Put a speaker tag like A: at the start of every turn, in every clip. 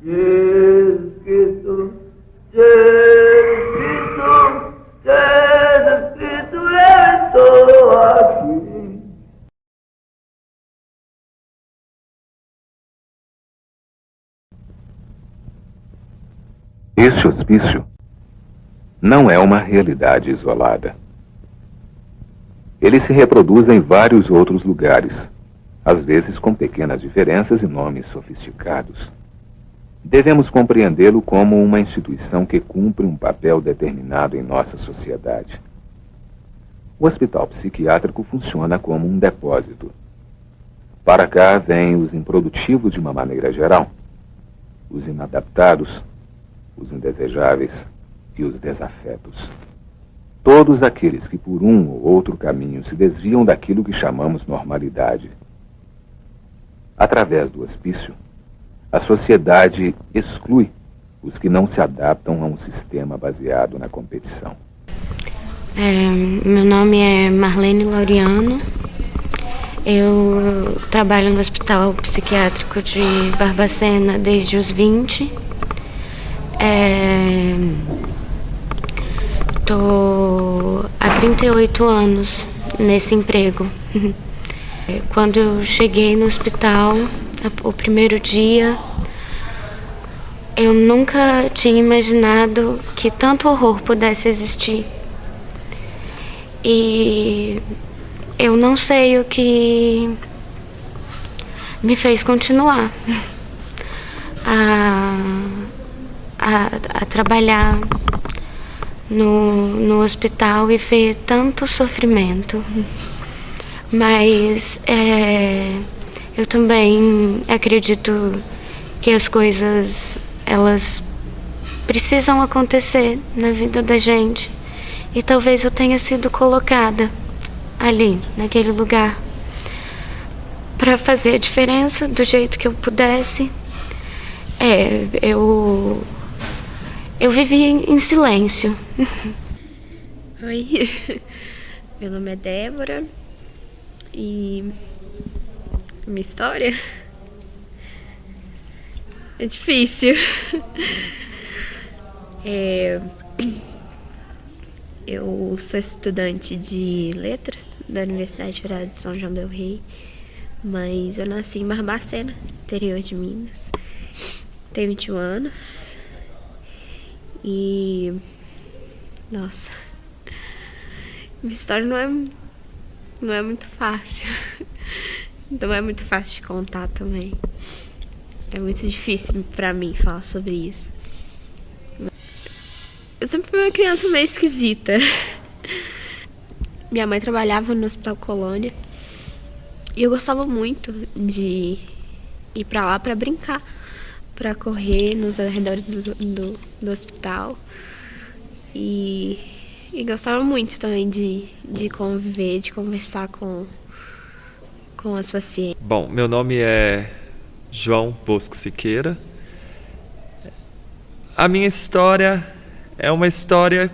A: Jesus Cristo, Jesus Cristo, Jesus Cristo, eu estou aqui.
B: Este hospício não é uma realidade isolada. Ele se reproduz em vários outros lugares, às vezes com pequenas diferenças e nomes sofisticados. Devemos compreendê-lo como uma instituição que cumpre um papel determinado em nossa sociedade. O hospital psiquiátrico funciona como um depósito. Para cá vêm os improdutivos de uma maneira geral, os inadaptados, os indesejáveis e os desafetos. Todos aqueles que por um ou outro caminho se desviam daquilo que chamamos normalidade. Através do hospício, a sociedade exclui os que não se adaptam a um sistema baseado na competição.
C: Meu nome é Marlene Laureano. Eu trabalho no Hospital Psiquiátrico de Barbacena desde os 20. Estou há 38 anos nesse emprego. Quando eu cheguei no hospital, o primeiro dia, eu nunca tinha imaginado que tanto horror pudesse existir. E eu não sei o que me fez continuar a trabalhar no hospital e ver tanto sofrimento. Mas eu também acredito que as coisas, elas precisam acontecer na vida da gente. E talvez eu tenha sido colocada ali, naquele lugar, para fazer a diferença do jeito que eu pudesse. Eu vivi em silêncio.
D: Oi, meu nome é Débora e minha história é difícil. Eu sou estudante de letras da Universidade Federal de São João del Rei, mas eu nasci em Barbacena, interior de Minas. Tenho 21 anos e... Nossa, minha história não é muito fácil. Não é muito fácil de contar também. É muito difícil pra mim falar sobre isso. Eu sempre fui uma criança meio esquisita. Minha mãe trabalhava no Hospital Colônia e eu gostava muito de ir pra lá pra brincar, pra correr nos arredores do hospital. E gostava muito também de conviver, de conversar com as pacientes.
E: Bom, meu nome é João Bosco Siqueira. A minha história é uma história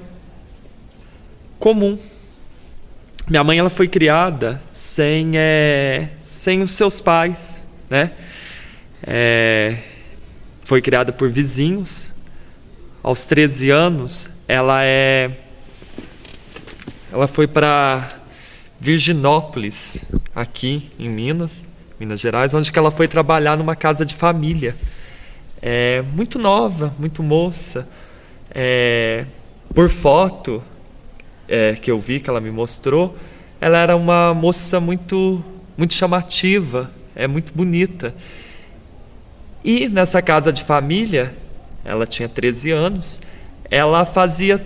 E: comum. Minha mãe, ela foi criada sem os seus pais, né? Foi criada por vizinhos. Aos 13 anos, ela foi para Virginópolis, aqui em Minas Gerais, onde que ela foi trabalhar numa casa de família. Muito nova, muito moça. Por foto que eu vi, que ela me mostrou, ela era uma moça muito, muito chamativa, muito bonita. E nessa casa de família, ela tinha 13 anos, ela fazia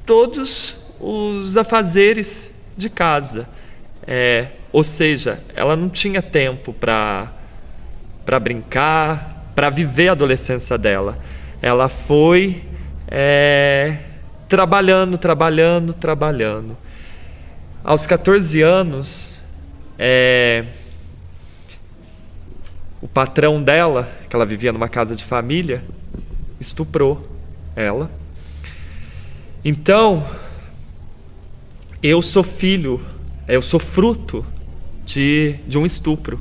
E: todos os afazeres de casa. Ou seja, ela não tinha tempo para brincar, para viver a adolescência dela. Ela foi trabalhando. Aos 14 anos, o patrão dela, que ela vivia numa casa de família, estuprou ela. Então, eu sou fruto de um estupro.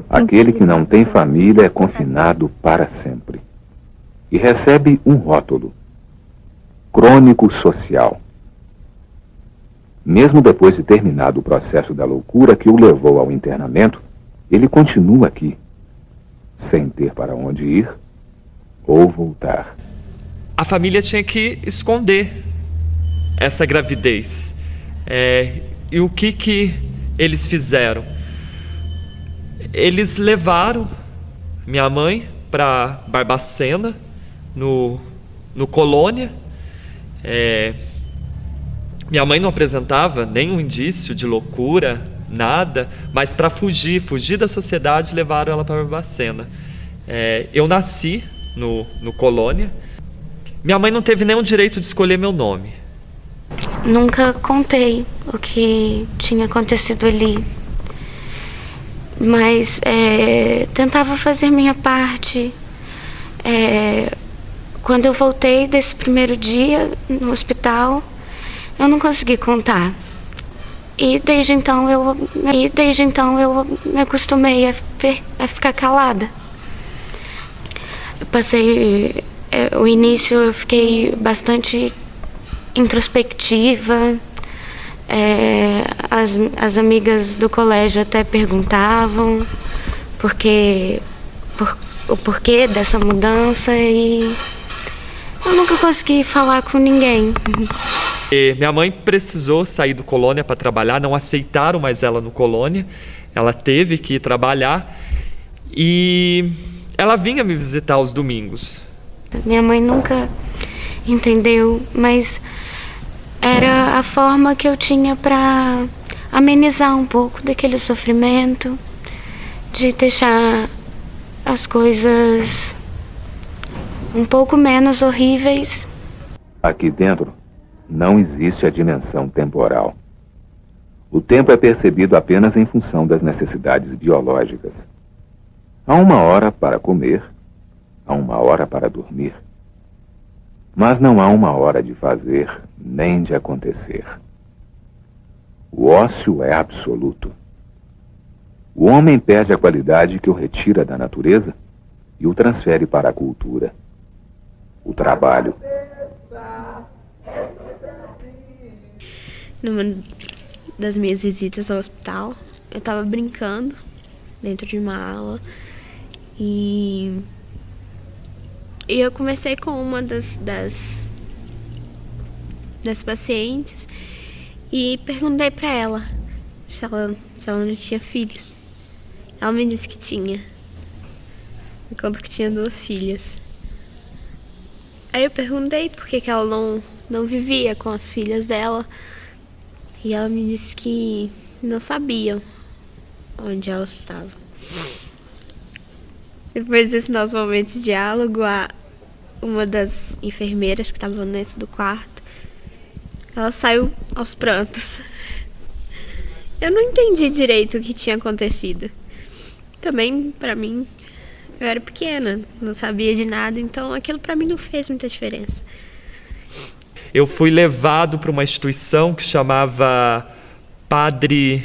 B: Aquele que não tem família é confinado para sempre e recebe um rótulo: crônico social. Mesmo depois de terminado o processo da loucura que o levou ao internamento, ele continua aqui, sem ter para onde ir ou voltar.
E: A família tinha que esconder essa gravidez. E o que eles fizeram? Eles levaram minha mãe para Barbacena, no Colônia. Minha mãe não apresentava nenhum indício de loucura, nada, mas para fugir da sociedade, levaram ela para Barbacena. Eu nasci no Colônia. Minha mãe não teve nenhum direito de escolher meu nome.
C: Nunca contei o que tinha acontecido ali, mas tentava fazer minha parte. Quando eu voltei desse primeiro dia no hospital, eu não consegui contar. E desde então eu me acostumei a ficar calada. Eu passei o início, eu fiquei bastante introspectiva. As amigas do colégio até perguntavam o porquê dessa mudança, e eu nunca consegui falar com ninguém.
E: E minha mãe precisou sair do Colônia para trabalhar, não aceitaram mais ela no Colônia. Ela teve que ir trabalhar e ela vinha me visitar aos domingos.
C: Minha mãe nunca entendeu, mas era a forma que eu tinha para amenizar um pouco daquele sofrimento, de deixar as coisas um pouco menos horríveis.
B: Aqui dentro não existe a dimensão temporal. O tempo é percebido apenas em função das necessidades biológicas. Há uma hora para comer, há uma hora para dormir. Mas não há uma hora de fazer, nem de acontecer. O ócio é absoluto. O homem perde a qualidade que o retira da natureza e o transfere para a cultura. O trabalho.
D: Numa das minhas visitas ao hospital, eu estava brincando dentro de uma aula e eu conversei com uma das pacientes e perguntei para ela se ela não tinha filhos. Ela me disse que tinha. Me contou que tinha 2 filhas. Aí eu perguntei por que ela não vivia com as filhas dela. E ela me disse que não sabia onde elas estavam. Depois desse nosso momento de diálogo, uma das enfermeiras que estavam dentro do quarto, ela saiu aos prantos. Eu não entendi direito o que tinha acontecido. Também, pra mim, eu era pequena, não sabia de nada, então aquilo pra mim não fez muita diferença.
E: Eu fui levado para uma instituição que chamava Padre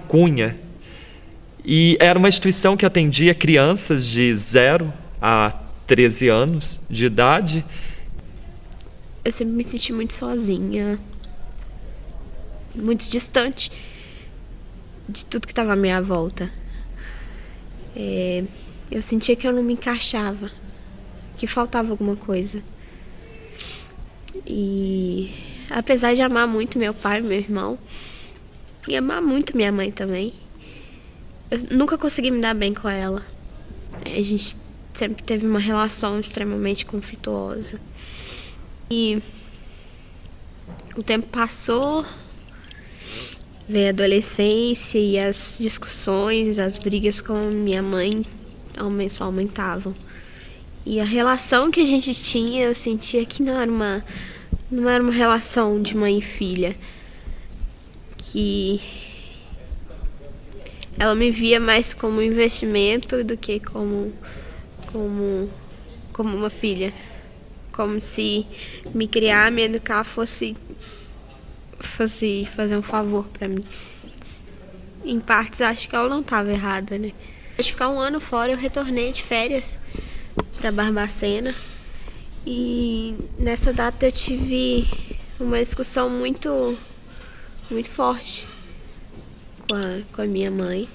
E: Cunha. E era uma instituição que atendia crianças de 0 a 13 anos de idade.
D: Eu sempre me senti muito sozinha, muito distante de tudo que estava à minha volta. Eu sentia que eu não me encaixava, que faltava alguma coisa. E apesar de amar muito meu pai e meu irmão, e amar muito minha mãe também, eu nunca consegui me dar bem com ela. A gente sempre teve uma relação extremamente conflituosa. E o tempo passou, veio a adolescência e as discussões, as brigas com minha mãe só aumentavam. E a relação que a gente tinha, eu sentia que não era uma relação de mãe e filha. Que ela me via mais como investimento do que como uma filha. Como se me criar, me educar fosse fazer um favor pra mim. em partes, acho que ela não estava errada, né? Depois de ficar um ano fora, eu retornei de férias para Barbacena. E nessa data eu tive uma discussão muito forte com a minha mãe.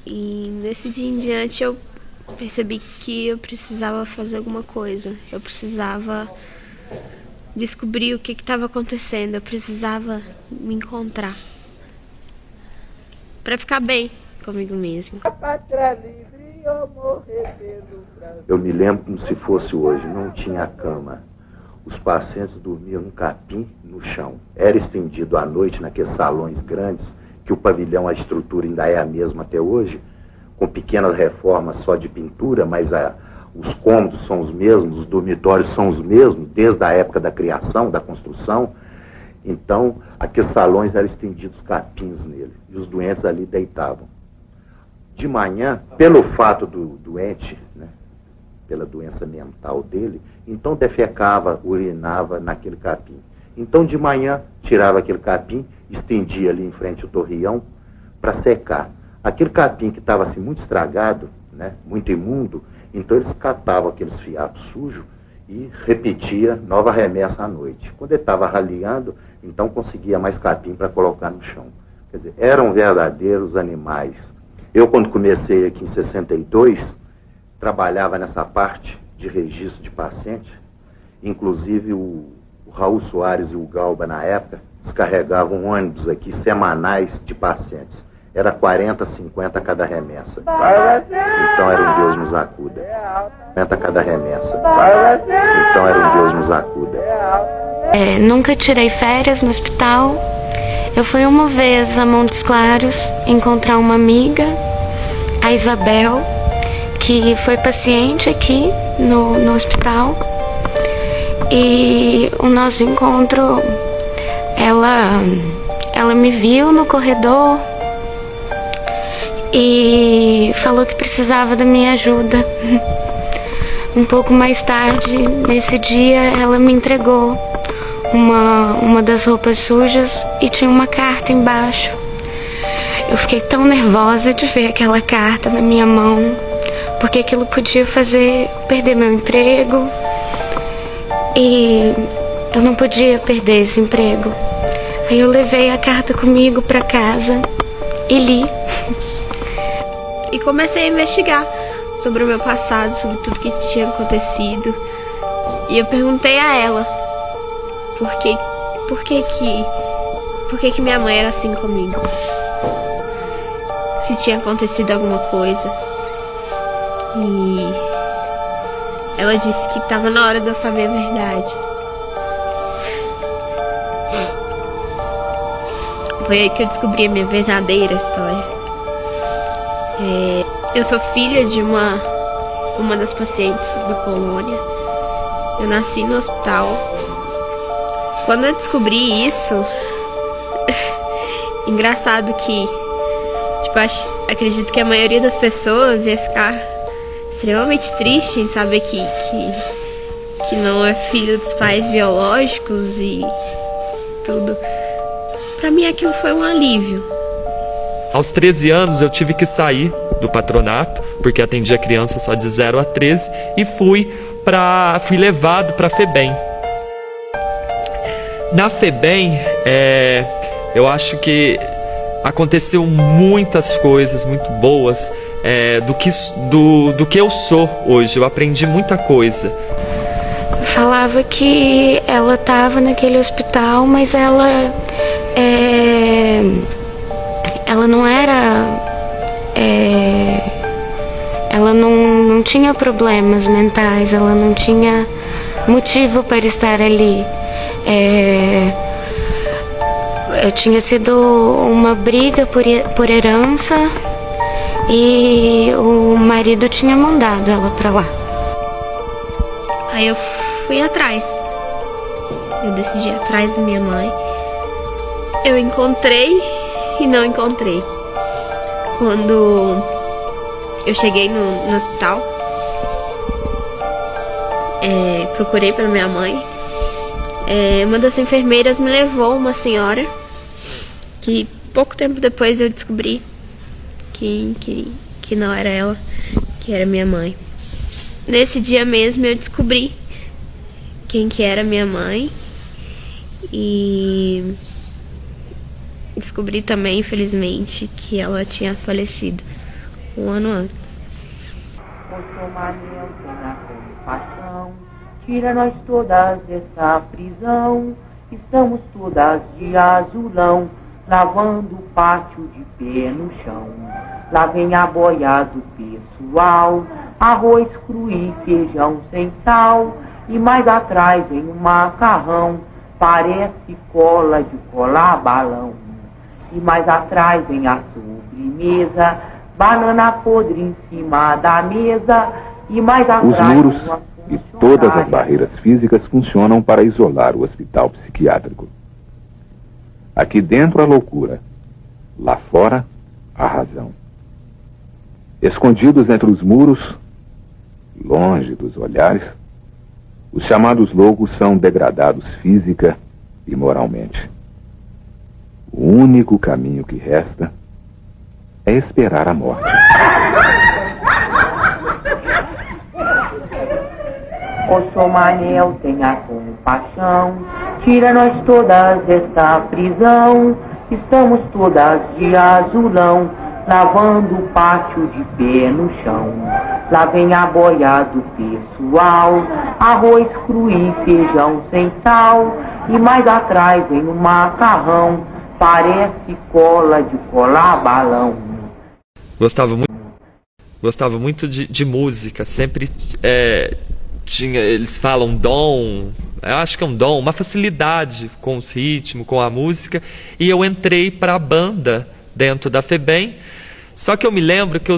D: E nesse dia em diante eu percebi que eu precisava fazer alguma coisa. Eu precisava descobrir o que estava acontecendo. Eu precisava me encontrar para ficar bem comigo mesma.
F: Eu me lembro como se fosse hoje. Não tinha cama. Os pacientes dormiam num capim no chão. Era estendido à noite naqueles salões grandes, que o pavilhão, a estrutura ainda é a mesma até hoje, com pequenas reformas só de pintura, mas os cômodos são os mesmos, os dormitórios são os mesmos, desde a época da criação, da construção. Então, aqueles salões eram estendidos capins nele, e os doentes ali deitavam. De manhã, pelo fato do doente, né, pela doença mental dele, então defecava, urinava naquele capim. Então, de manhã, tirava aquele capim, estendia ali em frente ao torreão para secar. Aquele capim que estava assim muito estragado, né, muito imundo, então eles catavam aqueles fiapos sujos e repetia nova remessa à noite. Quando ele estava raliando, então conseguia mais capim para colocar no chão. Quer dizer, eram verdadeiros animais. Eu, quando comecei aqui em 62, trabalhava nessa parte de registro de paciente. Inclusive o Raul Soares e o Galba, na época, descarregavam ônibus aqui semanais de pacientes. Era 40, 50 cada remessa. Então era um Deus nos acuda. 50 cada remessa. Então era um Deus nos acuda.
C: Nunca tirei férias no hospital. Eu fui uma vez a Montes Claros encontrar uma amiga, a Isabel, que foi paciente aqui no hospital. E o nosso encontro, ela me viu no corredor e falou que precisava da minha ajuda. Um pouco mais tarde, nesse dia, ela me entregou uma das roupas sujas e tinha uma carta embaixo. Eu fiquei tão nervosa de ver aquela carta na minha mão, porque aquilo podia fazer eu perder meu emprego e eu não podia perder esse emprego. Aí eu levei a carta comigo para casa e li. E comecei a investigar sobre o meu passado, sobre tudo que tinha acontecido. E eu perguntei a ela por que minha mãe era assim comigo. Se tinha acontecido alguma coisa. E ela disse que estava na hora de eu saber a verdade. Foi aí que eu descobri a minha verdadeira história. Eu sou filha de uma das pacientes da colônia. Eu nasci no hospital. Quando eu descobri isso, engraçado que, acredito que a maioria das pessoas ia ficar extremamente triste em saber que não é filho dos pais biológicos e tudo. Pra mim aquilo foi um alívio.
E: Aos 13 anos eu tive que sair do patronato, porque atendia criança só de 0 a 13, e fui levado para a FEBEM. Na FEBEM, eu acho que aconteceu muitas coisas muito boas do que eu sou hoje. Eu aprendi muita coisa.
C: Falava que ela estava naquele hospital, mas ela não era... ela não tinha problemas mentais, ela não tinha motivo para estar ali. Tinha sido uma briga por herança e o marido tinha mandado ela para lá.
D: Aí eu fui atrás. Eu decidi ir atrás da minha mãe. Eu encontrei e não encontrei. Quando eu cheguei no hospital, procurei pela minha mãe. Uma das enfermeiras me levou uma senhora que pouco tempo depois eu descobri que não era ela, que era minha mãe. Nesse dia mesmo eu descobri quem que era minha mãe e descobri também, infelizmente, que ela tinha falecido 1 ano antes.
A: Paixão, tira nós todas dessa prisão. Estamos todas de azulão, lavando o pátio de pé no chão. Lá vem a boia do pessoal, arroz cru e feijão sem sal. E mais atrás vem um macarrão, parece cola de colar balão. E mais atrás vem a sobremesa, banana podre em cima da mesa. E mais atrás...
B: Os muros e todas as barreiras físicas funcionam para isolar o hospital psiquiátrico. Aqui dentro a loucura, lá fora a razão. Escondidos entre os muros, longe dos olhares, os chamados loucos são degradados física e moralmente. O único caminho que resta é esperar a morte.
A: Ô Manel, tenha compaixão, tira nós todas desta prisão. Estamos todas de azulão, lavando o pátio de pé no chão. Lá vem a boia do pessoal, arroz cru e feijão sem sal. E mais atrás vem um macarrão, parece cola de colar balão.
E: Gostava muito de música, sempre eles falam dom, eu acho que é um dom, uma facilidade com os ritmos, com a música, e eu entrei para a banda dentro da FEBEM, só que eu me lembro que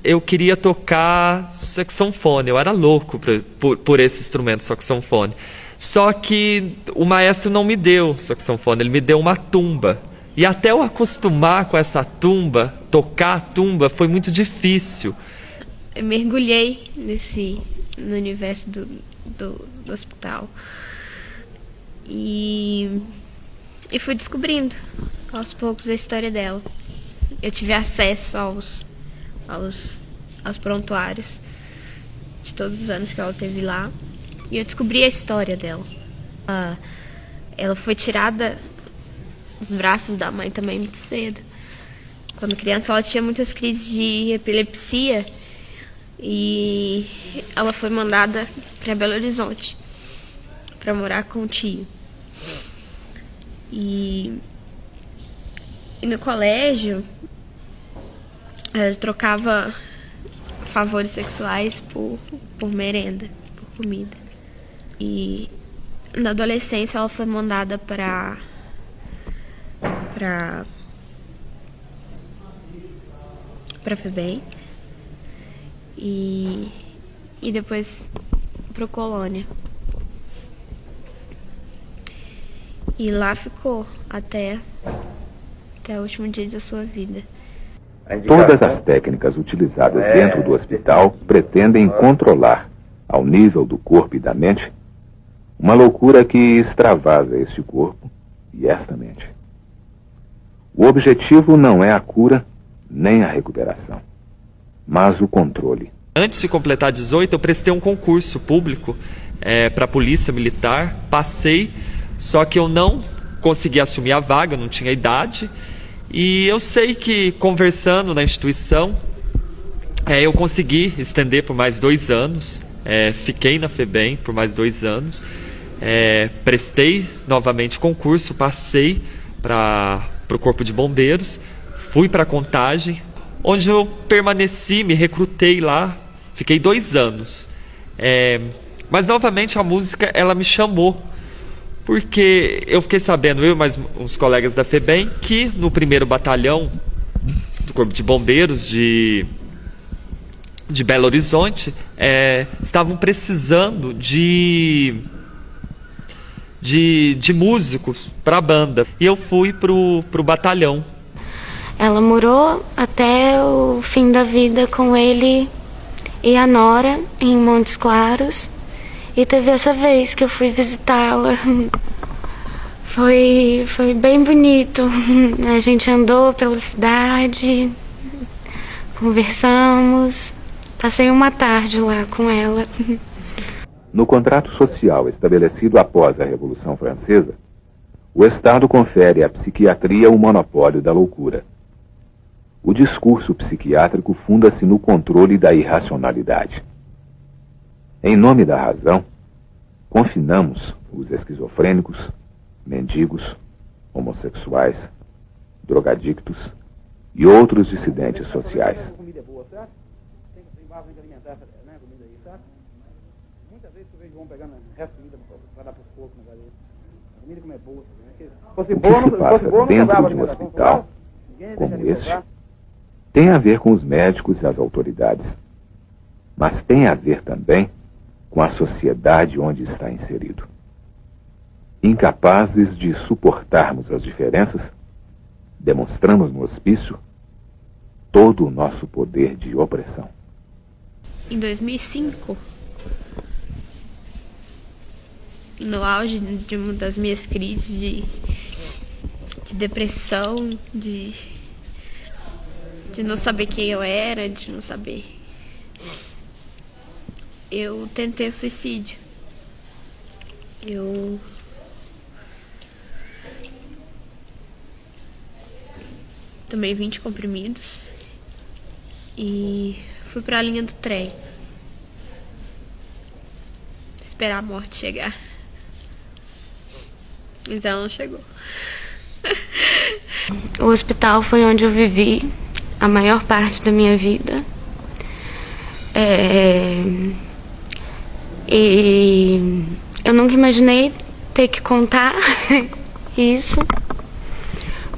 E: eu queria tocar saxofone, eu era louco por esse instrumento, saxofone, só que o maestro não me deu saxofone, ele me deu uma tumba, e até eu acostumar com essa tumba, tocar a tumba, foi muito difícil.
D: Eu mergulhei no universo do hospital e fui descobrindo aos poucos a história dela. Eu tive acesso aos prontuários de todos os anos que ela teve lá e eu descobri a história dela. Ela foi tirada dos braços da mãe também muito cedo. Quando criança ela tinha muitas crises de epilepsia e ela foi mandada para Belo Horizonte para morar com o tio. E no colégio ela trocava favores sexuais por merenda, por comida. E na adolescência ela foi mandada para FEBEM e depois pro Colônia. E lá ficou até o último dia da sua vida.
B: Todas as técnicas utilizadas dentro do hospital pretendem controlar, ao nível do corpo e da mente, uma loucura que extravasa este corpo e esta mente. O objetivo não é a cura nem a recuperação, mas o controle.
E: Antes de completar 18, eu prestei um concurso público para a Polícia Militar, passei, só que eu não consegui assumir a vaga, não tinha idade, e eu sei que conversando na instituição, eu consegui estender por mais 2 anos, fiquei na FEBEM por mais 2 anos, prestei novamente concurso, passei para o Corpo de Bombeiros, fui para Contagem, onde eu permaneci, me recrutei lá, fiquei 2 anos. Mas novamente a música ela me chamou, porque eu fiquei sabendo, eu e mais uns colegas da FEBEM, que no 1º Batalhão do Corpo de Bombeiros de Belo Horizonte estavam precisando de músicos para a banda. E eu fui pro batalhão.
C: Ela morou até o fim da vida com ele e a nora em Montes Claros. E teve essa vez que eu fui visitá-la. Foi bem bonito. A gente andou pela cidade, conversamos, passei uma tarde lá com ela.
B: No contrato social estabelecido após a Revolução Francesa, o Estado confere à psiquiatria o monopólio da loucura. O discurso psiquiátrico funda-se no controle da irracionalidade. Em nome da razão, confinamos os esquizofrênicos, mendigos, homossexuais, drogadictos e outros dissidentes sociais.
G: A comida é boa, certo? Tem vaso de alimentar, né, a comida aí, certo? Muitas vezes eu vejo vão pegando resto de comida para dar para os porcos, mas ali, a comida como é boa. Né?
B: O que se passa dentro de um hospital como este tem a ver com os médicos e as autoridades, mas tem a ver também com a sociedade onde está inserido. Incapazes de suportarmos as diferenças, demonstramos no hospício todo o nosso poder de opressão.
D: Em 2005, no auge de uma das minhas crises de depressão, de não saber quem eu era, de não saber, eu tentei o suicídio. Eu tomei 20 comprimidos e fui para a linha do trem esperar a morte chegar. Mas ela não chegou.
C: O hospital foi onde eu vivi a maior parte da minha vida. E eu nunca imaginei ter que contar isso,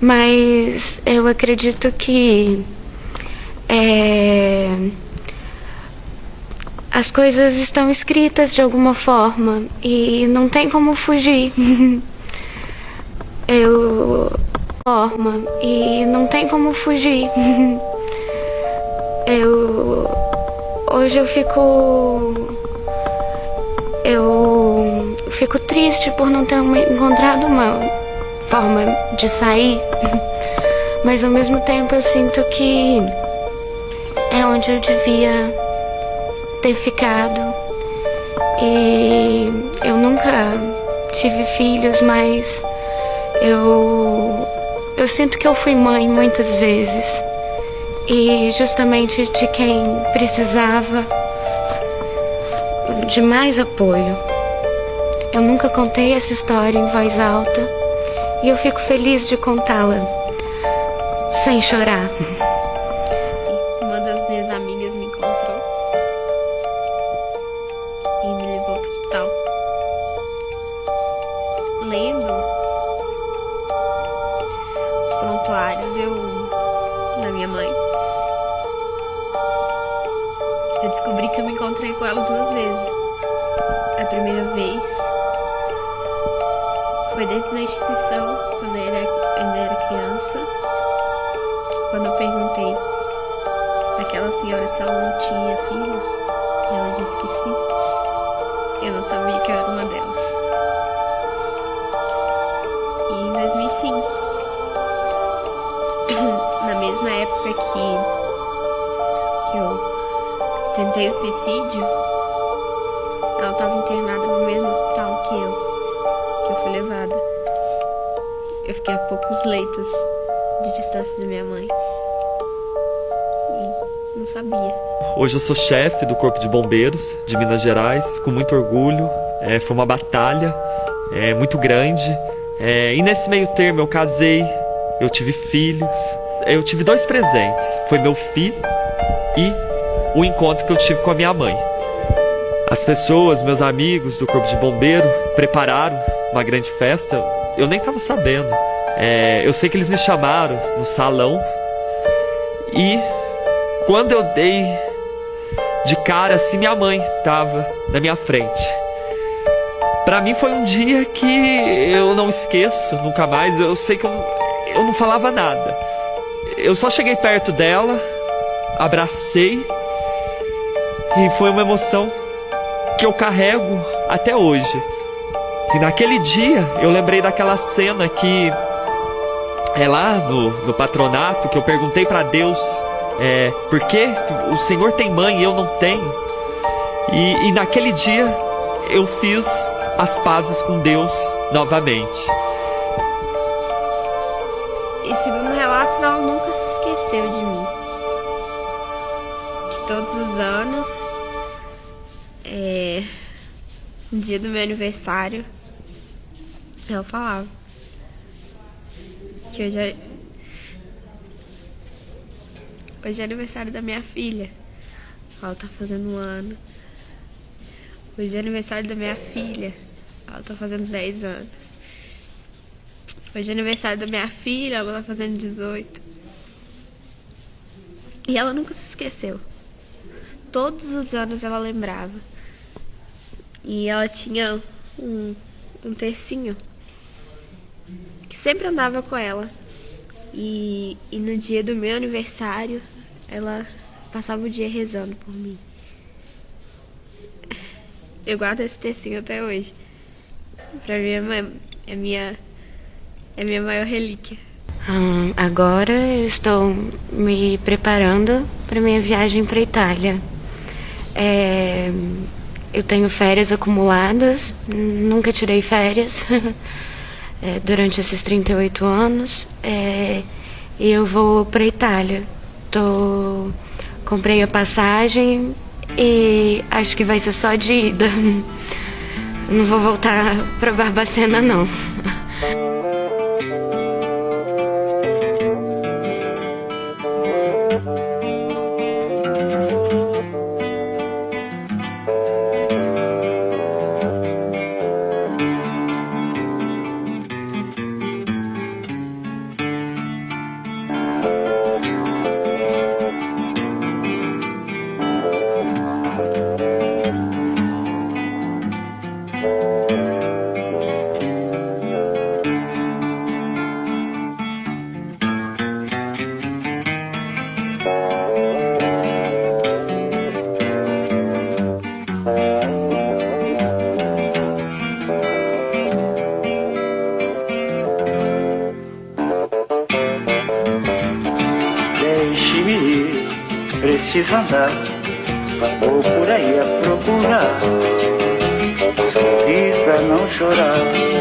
C: mas eu acredito que as coisas estão escritas de alguma forma e não tem como fugir. Hoje eu fico triste por não ter encontrado uma forma de sair, mas ao mesmo tempo eu sinto que é onde eu devia ter ficado. E eu nunca tive filhos, mas eu sinto que eu fui mãe muitas vezes, e justamente de quem precisava de mais apoio. Eu nunca contei essa história em voz alta e eu fico feliz de contá-la sem chorar.
D: Uma das minhas amigas me encontrou e me levou para o hospital. Lendo os prontuários da minha mãe, eu descobri que eu me encontrei com ela 2 vezes. A primeira vez foi dentro da instituição, quando eu ainda era criança, quando eu perguntei àquela senhora se ela não tinha filhos, e ela disse que sim. Eu não sabia que eu era uma delas. E em 2005, na mesma época que eu tentei o suicídio, ela estava internada no mesmo hospital que eu fui levada. Eu fiquei a poucos leitos de distância da minha mãe e não sabia.
E: Hoje eu sou chefe do Corpo de Bombeiros de Minas Gerais, com muito orgulho. Foi uma batalha muito grande. E nesse meio termo eu casei, eu tive filhos. Eu tive 2 presentes. Foi meu filho e o encontro que eu tive com a minha mãe. As pessoas, meus amigos do Corpo de Bombeiro, prepararam uma grande festa. Eu nem estava sabendo. Eu sei que eles me chamaram no salão. E quando eu dei de cara, assim, minha mãe estava na minha frente. Para mim foi um dia que eu não esqueço nunca mais. Eu sei que eu não falava nada. Eu só cheguei perto dela, abracei, e foi uma emoção que eu carrego até hoje. E naquele dia eu lembrei daquela cena que é lá no patronato, que eu perguntei para Deus por que o Senhor tem mãe e eu não tenho. E naquele dia eu fiz as pazes com Deus novamente.
D: E segundo relatos, ela nunca se esqueceu de mim. Que todos os anos, no dia do meu aniversário, ela falava que hoje é aniversário da minha filha. Ela tá fazendo 1 ano. Hoje é aniversário da minha filha. Ela tá fazendo 10 anos. Hoje é aniversário da minha filha. Ela tá fazendo 18. E ela nunca se esqueceu. Todos os anos ela lembrava. E ela tinha um tercinho que sempre andava com ela. E no dia do meu aniversário, ela passava o dia rezando por mim. Eu guardo esse tercinho até hoje. Pra mim é minha maior relíquia.
C: Agora eu estou me preparando para minha viagem para a Itália. Eu tenho férias acumuladas, nunca tirei férias durante esses 38 anos. E eu vou para a Itália. Comprei a passagem e acho que vai ser só de ida. Não vou voltar para Barbacena, não.
A: Deixe-me ir, preciso andar, vou por aí a procurar, sorrir pra não chorar.